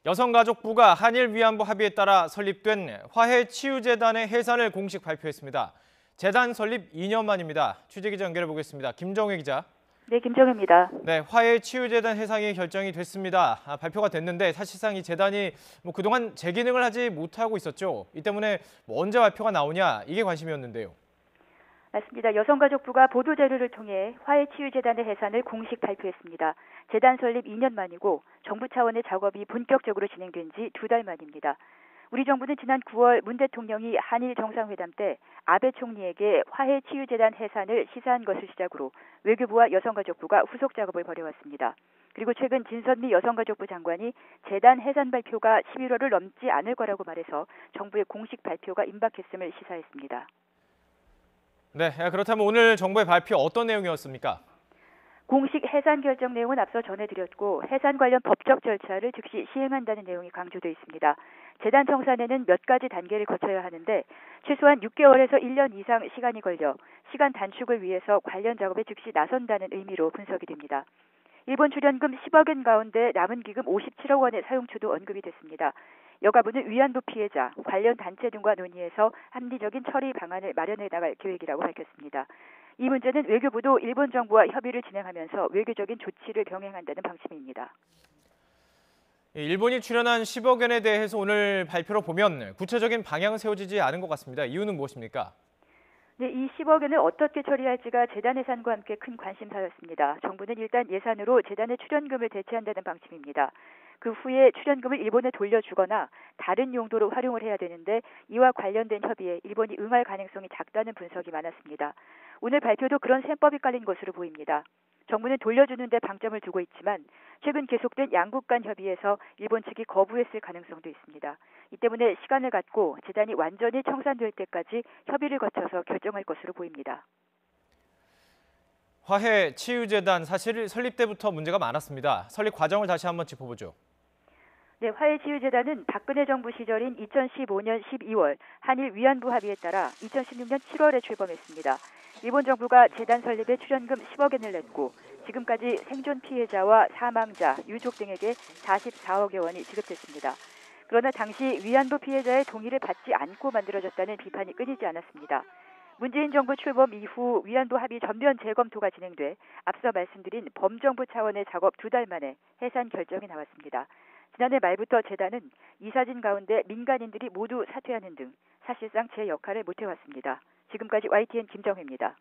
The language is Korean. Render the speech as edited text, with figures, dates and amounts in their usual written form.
여성가족부가 한일 위안부 합의에 따라 설립된 화해치유재단의 해산을 공식 발표했습니다. 재단 설립 2년 만입니다. 취재기자 연결해 보겠습니다. 김정혜 기자. 네, 김정혜입니다. 네, 화해치유재단 해산이 결정이 됐습니다. 발표가 됐는데 사실상 이 재단이 그동안 제 기능을 하지 못하고 있었죠. 이 때문에 언제 발표가 나오냐 이게 관심이었는데요. 맞습니다. 여성가족부가 보도자료를 통해 화해치유재단의 해산을 공식 발표했습니다. 재단 설립 2년 만이고 정부 차원의 작업이 본격적으로 진행된 지 2달 만입니다. 우리 정부는 지난 9월 문 대통령이 한일 정상회담 때 아베 총리에게 화해치유재단 해산을 시사한 것을 시작으로 외교부와 여성가족부가 후속 작업을 벌여왔습니다. 그리고 최근 진선미 여성가족부 장관이 재단 해산 발표가 11월을 넘지 않을 거라고 말해서 정부의 공식 발표가 임박했음을 시사했습니다. 네, 그렇다면 오늘 정부의 발표 어떤 내용이었습니까? 공식 해산 결정 내용은 앞서 전해드렸고 해산 관련 법적 절차를 즉시 시행한다는 내용이 강조되어 있습니다. 재단 청산에는 몇 가지 단계를 거쳐야 하는데 최소한 6개월에서 1년 이상 시간이 걸려 시간 단축을 위해서 관련 작업에 즉시 나선다는 의미로 분석이 됩니다. 일본 출연금 10억 엔 가운데 남은 기금 57억 원의 사용처도 언급이 됐습니다. 여가부는 위안부 피해자, 관련 단체 등과 논의해서 합리적인 처리 방안을 마련해 나갈 계획이라고 밝혔습니다. 이 문제는 외교부도 일본 정부와 협의를 진행하면서 외교적인 조치를 병행한다는 방침입니다. 일본이 출연한 10억 엔에 대해서 오늘 발표로 보면 구체적인 방향은 세워지지 않은 것 같습니다. 이유는 무엇입니까? 네, 이 10억 엔을 어떻게 처리할지가 재단 해산과 함께 큰 관심사였습니다. 정부는 일단 예산으로 재단의 출연금을 대체한다는 방침입니다. 그 후에 출연금을 일본에 돌려주거나 다른 용도로 활용을 해야 되는데 이와 관련된 협의에 일본이 응할 가능성이 작다는 분석이 많았습니다. 오늘 발표도 그런 셈법이 깔린 것으로 보입니다. 정부는 돌려주는 데 방점을 두고 있지만 최근 계속된 양국 간 협의에서 일본 측이 거부했을 가능성도 있습니다. 이 때문에 시간을 갖고 재단이 완전히 청산될 때까지 협의를 거쳐서 결정할 것으로 보입니다. 화해치유재단 사실 설립 때부터 문제가 많았습니다. 설립 과정을 다시 한번 짚어보죠. 네, 화해치유재단은 박근혜 정부 시절인 2015년 12월 한일 위안부 합의에 따라 2016년 7월에 출범했습니다. 일본 정부가 재단 설립에 출연금 10억 엔을 냈고 지금까지 생존 피해자와 사망자, 유족 등에게 44억여 원이 지급됐습니다. 그러나 당시 위안부 피해자의 동의를 받지 않고 만들어졌다는 비판이 끊이지 않았습니다. 문재인 정부 출범 이후 위안부 합의 전면 재검토가 진행돼 앞서 말씀드린 범정부 차원의 작업 2달 만에 해산 결정이 나왔습니다. 지난해 말부터 재단은 이사진 가운데 민간인들이 모두 사퇴하는 등 사실상 제 역할을 못해왔습니다. 지금까지 YTN 김정혜입니다.